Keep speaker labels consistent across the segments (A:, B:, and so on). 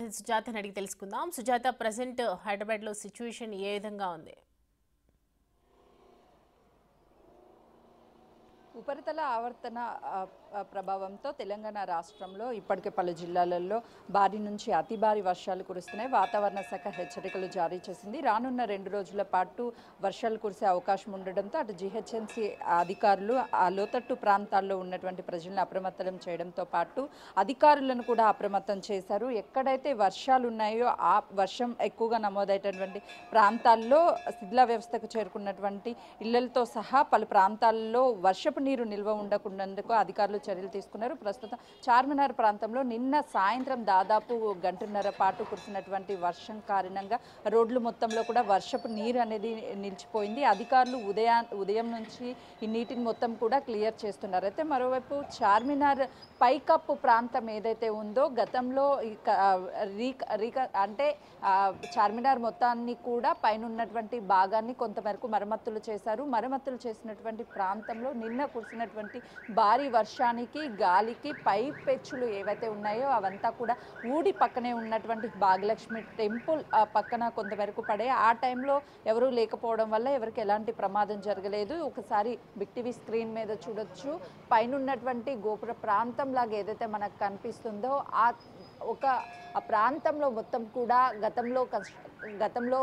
A: ప్రతినిధి సుజాతని అడిగి తెలుసుకుందాం. సుజాత, ప్రెజెంట్ హైదరాబాద్లో సిచ్యువేషన్ ఏ విధంగా ఉంది?
B: ఉపరితల ఆవర్తన ప్రభావంతో తెలంగాణ రాష్ట్రంలో ఇప్పటికే పలు జిల్లాలలో భారీ నుంచి అతి భారీ వర్షాలు కురుస్తున్నాయి. వాతావరణ శాఖ హెచ్చరికలు జారీ చేసింది. రానున్న 2 రోజుల పాటు వర్షాలు కురిసే అవకాశం ఉండడంతో అటు జీహెచ్ఎంసీ అధికారులు ఆ లోతట్టు ప్రాంతాల్లో ఉన్నటువంటి ప్రజలను అప్రమత్తం చేయడంతో పాటు అధికారులను కూడా అప్రమత్తం చేశారు. ఎక్కడైతే వర్షాలు ఉన్నాయో ఆ వర్షం ఎక్కువగా నమోదైనటువంటి ప్రాంతాల్లో శిథిల వ్యవస్థకు చేరుకున్నటువంటి ఇళ్లతో సహా పలు ప్రాంతాల్లో వర్షపు నీరు నిల్వ ఉండకుండాందుకు అధికారులు చర్యలు తీసుకున్నారు. ప్రస్తుతం చార్మినార్ ప్రాంతంలో నిన్న సాయంత్రం దాదాపు గంటన్నర పాటు కురిసినటువంటి వర్షం కారణంగా రోడ్లు మొత్తంలో కూడా వర్షపు నీరు అనేది నిలిచిపోయింది. అధికారులు ఉదయం నుంచి ఈ నీటిని మొత్తం కూడా క్లియర్ చేస్తున్నారు. అయితే మరోవైపు చార్మినార్ పైకప్పు ప్రాంతం ఏదైతే ఉందో గతంలో అంటే చార్మినార్ మొత్తాన్ని కూడా పైన ఉన్నటువంటి భాగాన్ని కొంతమేరకు మరమ్మతులు చేశారు. మరమ్మతులు చేసినటువంటి ప్రాంతంలో నిన్న కురిసినటువంటి భారీ వర్షానికి గాలికి పై పెచ్చులు ఏవైతే ఉన్నాయో అవంతా కూడా ఊడి పక్కనే ఉన్నటువంటి భాగ్యలక్ష్మి టెంపుల్ పక్కన కొంతవరకు పడే ఆ టైంలో ఎవరూ లేకపోవడం వల్ల ఎవరికి ఎలాంటి ప్రమాదం జరగలేదు. ఒకసారి బిగ్ టీవీ స్క్రీన్ మీద చూడొచ్చు. పైన ఉన్నటువంటి గోపుర ప్రాంతం లాగా ఏదైతే మనకు కనిపిస్తుందో ఆ ప్రాంతంలో మొత్తం కూడా గతంలో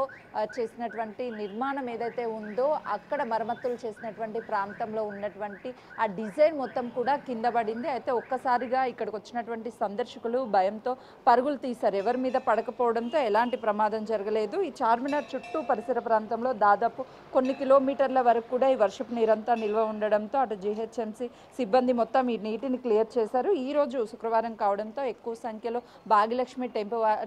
B: చేసినటువంటి నిర్మాణం ఏదైతే ఉందో అక్కడ మరమ్మతులు చేసినటువంటి ప్రాంతంలో ఉన్నటువంటి ఆ డిజైన్ మొత్తం కూడా కింద పడింది. అయితే ఒక్కసారిగా ఇక్కడికి వచ్చినటువంటి సందర్శకులు భయంతో పరుగులు తీశారు. ఎవరి మీద పడకపోవడంతో ఎలాంటి ప్రమాదం జరగలేదు. ఈ చార్మినార్ చుట్టూ పరిసర ప్రాంతంలో దాదాపు కొన్ని కిలోమీటర్ల వరకు కూడా ఈ వర్షపు నీరంతా నిల్వ ఉండడంతో అటు జీహెచ్ఎంసీ సిబ్బంది మొత్తం ఈ నీటిని క్లియర్ చేశారు. ఈ రోజు శుక్రవారం కావడంతో ఎక్కువ సంఖ్యలో భాగ్యలక్ష్మి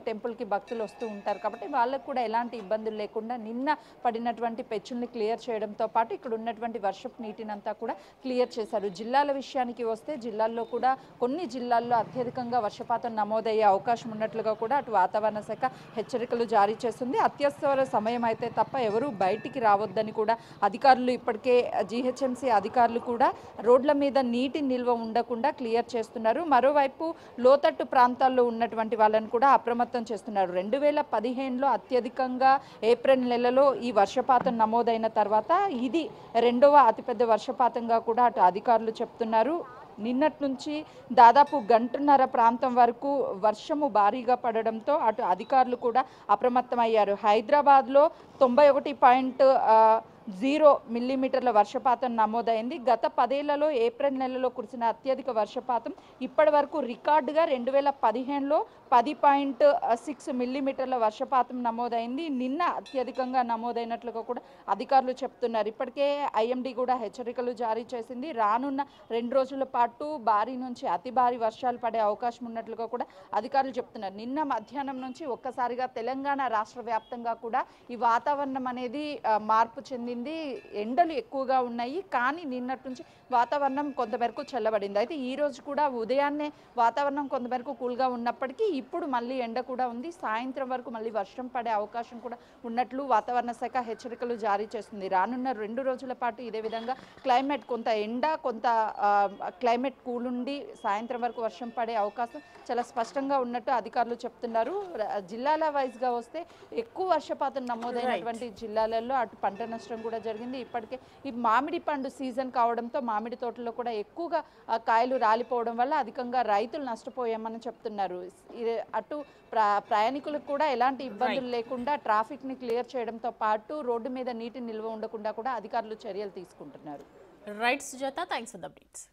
B: టెంపుల్కి భక్తులు వస్తూ ఉంటారు కాబట్టి వాళ్ళకు కూడా ఎలాంటి ఇబ్బందులు లేకుండా నిన్న పడినటువంటి పెచ్చుల్ని క్లియర్ చేయడంతో పాటు ఇక్కడ ఉన్నటువంటి వర్షపు నీటినంతా కూడా క్లియర్ చేశారు. జిల్లాల విషయానికి వస్తే జిల్లాల్లో కూడా కొన్ని జిల్లాల్లో అత్యధికంగా వర్షపాతం నమోదయ్యే అవకాశం ఉన్నట్లుగా కూడా అటు వాతావరణ శాఖ హెచ్చరికలు జారీ చేస్తుంది. అత్యవసర సమయం అయితే తప్ప ఎవరూ బయటికి రావద్దని కూడా అధికారులు ఇప్పటికే జీహెచ్ఎంసీ అధికారులు కూడా రోడ్ల మీద నీటి నిల్వ ఉండకుండా క్లియర్ చేస్తున్నారు. మరోవైపు లోతట్టు ప్రాంతాల్లో ఉన్నటువంటి వాళ్ళని కూడా అప్రమత్తం చేస్తున్నారు. 2015లో అత్యధికంగా ఏప్రిల్ నెలలో ఈ వర్షపాతం నమోదైన తర్వాత ఇది 2వ అతిపెద్ద వర్షపాతంగా కూడా అటు అధికారులు చెప్తున్నారు. నిన్నటి నుంచి దాదాపు గంటన్నర ప్రాంతం వరకు వర్షము భారీగా పడడంతో అటు అధికారులు కూడా అప్రమత్తమయ్యారు. హైదరాబాద్లో 91.0 మిల్లీమీటర్ల వర్షపాతం నమోదైంది. గత 10 ఏళ్లలో ఏప్రిల్ నెలలో కురిసిన అత్యధిక వర్షపాతం ఇప్పటి వరకు రికార్డుగా 2015లో 10.6 మిల్లీమీటర్ల వర్షపాతం నమోదైంది. నిన్న అత్యధికంగా నమోదైనట్లుగా కూడా అధికారులు చెప్తున్నారు. ఇప్పటికే ఐఎండీ కూడా హెచ్చరికలు జారీ చేసింది. రానున్న 2 రోజుల పాటు భారీ నుంచి అతి భారీ వర్షాలు పడే అవకాశం ఉన్నట్లుగా కూడా అధికారులు చెప్తున్నారు. నిన్న మధ్యాహ్నం నుంచి ఒక్కసారిగా తెలంగాణ రాష్ట్ర వ్యాప్తంగా కూడా ఈ వాతావరణం అనేది మార్పు చెందింది. ఎండలు ఎక్కువగా ఉన్నాయి కానీ నిన్నటి నుంచి వాతావరణం కొంతమేరకు చల్లబడింది. అయితే ఈ రోజు కూడా ఉదయాన్నే వాతావరణం కొంతమేరకు కూల్గా ఉన్నప్పటికీ ఇప్పుడు మళ్ళీ ఎండ కూడా ఉంది. సాయంత్రం వరకు మళ్ళీ వర్షం పడే అవకాశం కూడా ఉన్నట్లు వాతావరణ శాఖ హెచ్చరికలు జారీ చేస్తుంది. రానున్న 2 రోజుల పాటు ఇదే విధంగా క్లైమేట్ కొంత ఎండ కొంత క్లైమేట్ కూల్ ఉండి సాయంత్రం వరకు వర్షం పడే అవకాశం చాలా స్పష్టంగా ఉన్నట్టు అధికారులు చెప్తున్నారు. జిల్లాల వైజ్గా వస్తే ఎక్కువ వర్షపాతం నమోదైనటువంటి జిల్లాలలో అటు పంట నష్టం కూడా జరిగింది. ఇప్పటికే ఈ మామిడి పండు సీజన్ కావడంతో మామిడి తోటల్లో కూడా ఎక్కువగా కాయలు రాలిపోవడం వల్ల అధికంగా రైతులు నష్టపోయామని చెప్తున్నారు. అటు ప్రయాణికులకు కూడా ఎలాంటి ఇబ్బందులు లేకుండా ట్రాఫిక్ని క్లియర్ చేయడంతో పాటు రోడ్డు మీద నీటి నిల్వ ఉండకుండా కూడా అధికారులు చర్యలు తీసుకుంటున్నారు.
A: Right Sujatha, thanks for the updates.